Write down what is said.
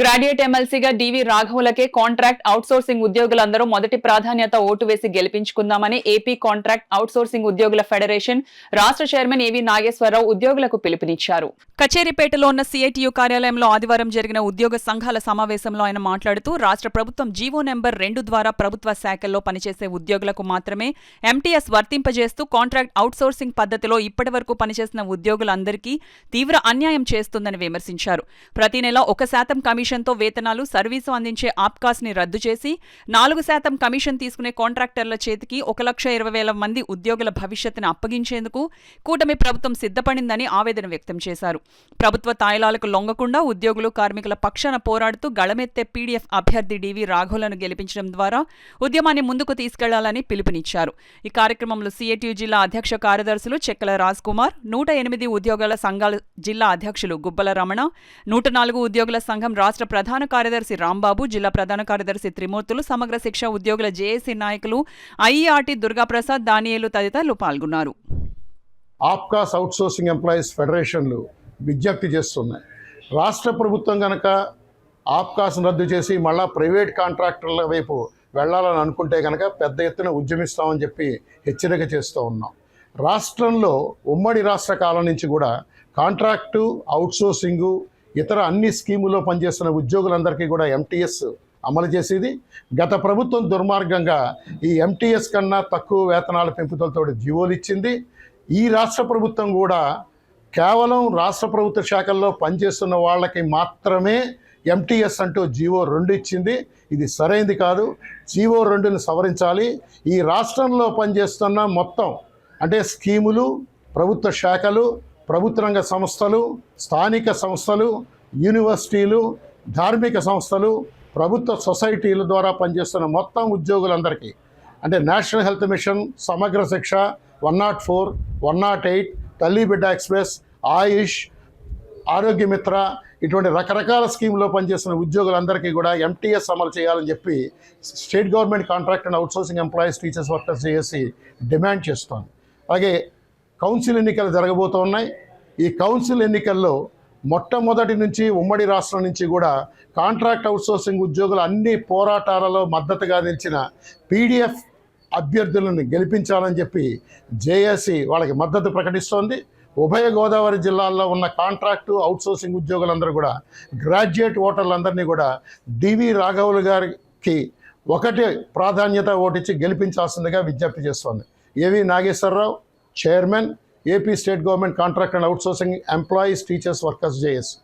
Graduate ఎమ్మెల్సీగా డివి రాఘవులకే contract outsourcing ఉద్యోగులందరూ మొదటి ప్రాధాన్యత ఓటు వేసి గెలిపించుకుందామని ఏపీ కాంట్రాక్ట్ అవుట్సోర్సింగ్ ఉద్యోగుల ఫెడరేషన్ రాష్ట్ర చైర్మన్ ఏవి నాగేశ్వరరావు ఉద్యోగులకు పిలుపునిచ్చారు. కచేరిపేటలో ఉన్న సిఐటియు కార్యాలయంలో ఆదివారం జరిగిన ఉద్యోగ సంఘాల సమావేశంలో ఆయన మాట్లాడుతూ రాష్ట్ర ప్రభుత్వం జీవో నెంబర్ 2 ద్వారా ప్రభుత్వ శాఖల్లో పనిచేసే ఉద్యోగులకు మాత్రమే ఎంటీఎస్ వర్తింపజేస్తూ కాంట్రాక్ట్ అవుట్సోర్సింగ్ పద్ధతిలో ఇప్పటివరకు పనిచేసిన ఉద్యోగులందరికీ తీవ్ర అన్యాయం చేస్తుందని విమర్శించారు. ప్రతి నెల 1% కమిషన్తో వేతనాలు సర్వీసు అందించే ఆప్కాస్ ని రద్దు చేసి 4% కమిషన్ తీసుకునే కాంట్రాక్టర్ల చేతికి 1,20,000 మంది ఉద్యోగుల భవిష్యత్తును అప్పగించేందుకు కూటమి ప్రభుత్వం సిద్ధపడిందని ఆవేదన వ్యక్తం చేశారు. ప్రభుత్వ తాయిలాలకు లొంగకుండా ఉద్యోగులు కార్మికుల పక్షాన పోరాడుతూ గళమెత్తే పీడీఎఫ్ అభ్యర్థి డివి రాఘవులను గెలిపించడం ద్వారా ఉద్యమాన్ని ముందుకు తీసుకెళ్లాలని పిలుపునిచ్చారు. ఈ కార్యక్రమంలో సిఐటియు జిల్లా అధ్యక్ష కార్యదర్శులు చెక్కల రాజ్ కుమార్, 108 ఉద్యోగుల సంఘాల జిల్లా అధ్యక్షులు గుబ్బల రమణ, 104 ఉద్యోగుల సంఘం రాష్ట్ర ప్రధాన కార్యదర్శి రాంబాబు, జిల్లా ప్రధాన కార్యదర్శి త్రిమూర్తులు, సమగ్ర శిక్ష ఉద్యోగుల జేఏసీ నాయకులు ఐఈఆర్టీ దుర్గాప్రసాద్, దానియేలు తదితరులు పాల్గొన్నారు. ఆప్కాస్ అవుట్సోర్సింగ్ ఎంప్లాయీస్ ఫెడరేషన్లు విజ్ఞప్తి చేస్తున్నాయి. రాష్ట్ర ప్రభుత్వం కనుక ఆప్కాస్ను రద్దు చేసి మళ్ళా ప్రైవేట్ కాంట్రాక్టర్ల వైపు వెళ్లాలని అనుకుంటే కనుక పెద్ద ఎత్తున ఉద్యమిస్తామని చెప్పి హెచ్చరిక చేస్తూ ఉన్నాం. రాష్ట్రంలో ఉమ్మడి రాష్ట్ర కాలం నుంచి కూడా కాంట్రాక్టు, అవుట్సోర్సింగు, ఇతర అన్ని స్కీముల్లో పనిచేస్తున్న ఉద్యోగులందరికీ కూడా ఎంటీఎస్ అమలు చేసేది. గత ప్రభుత్వం దుర్మార్గంగా ఈ ఎంటీఎస్ కన్నా తక్కువ వేతనాల పెంపుదలతో జీవోలు ఇచ్చింది. ఈ రాష్ట్ర ప్రభుత్వం కూడా కేవలం రాష్ట్ర ప్రభుత్వ శాఖల్లో పనిచేస్తున్న వాళ్ళకి మాత్రమే ఎంటీఎస్ అంటూ జీవో 2 ఇచ్చింది. ఇది సరైనది కాదు. జీవో 2ని సవరించాలి. ఈ రాష్ట్రంలో పనిచేస్తున్న మొత్తం అంటే స్కీములు, ప్రభుత్వ శాఖలు, ప్రభుత్వ రంగ సంస్థలు, స్థానిక సంస్థలు, యూనివర్సిటీలు, ధార్మిక సంస్థలు, ప్రభుత్వ సొసైటీల ద్వారా పనిచేస్తున్న మొత్తం ఉద్యోగులందరికీ అంటే నేషనల్ హెల్త్ మిషన్, సమగ్ర శిక్ష, 104, 108, తల్లి బిడ్డ ఎక్స్ప్రెస్, ఆయుష్, ఆరోగ్య మిత్ర ఇటువంటి రకరకాల స్కీమ్లో పనిచేస్తున్న ఉద్యోగులందరికీ కూడా ఎంటీఎస్ అమలు చేయాలని చెప్పి state government contract and outsourcing employees teachers workers చేసి డిమాండ్ చేస్తోంది. అలాగే కౌన్సిల్ ఎన్నికలు జరగబోతున్నాయి. ఈ కౌన్సిల్ ఎన్నికల్లో మొట్టమొదటి నుంచి ఉమ్మడి రాష్ట్రం నుంచి కూడా కాంట్రాక్ట్ అవుట్సోర్సింగ్ ఉద్యోగులు అన్ని పోరాటాలలో మద్దతుగా నిలిచిన పీడీఎఫ్ అభ్యర్థులను గెలిపించాలని చెప్పి జేఏసీ వాళ్ళకి మద్దతు ప్రకటిస్తోంది. ఉభయ గోదావరి జిల్లాల్లో ఉన్న కాంట్రాక్టు, అవుట్సోర్సింగ్ ఉద్యోగులందరూ కూడా గ్రాడ్యుయేట్ ఓటర్లందరినీ కూడా డివి రాఘవులు గారికి ఒకటి ప్రాధాన్యత ఓటిచ్చి గెలిపించాల్సిందిగా విజ్ఞప్తి చేస్తోంది. A V Nageswararao, chairman, AP state government contract and outsourcing employees teachers workers JAC.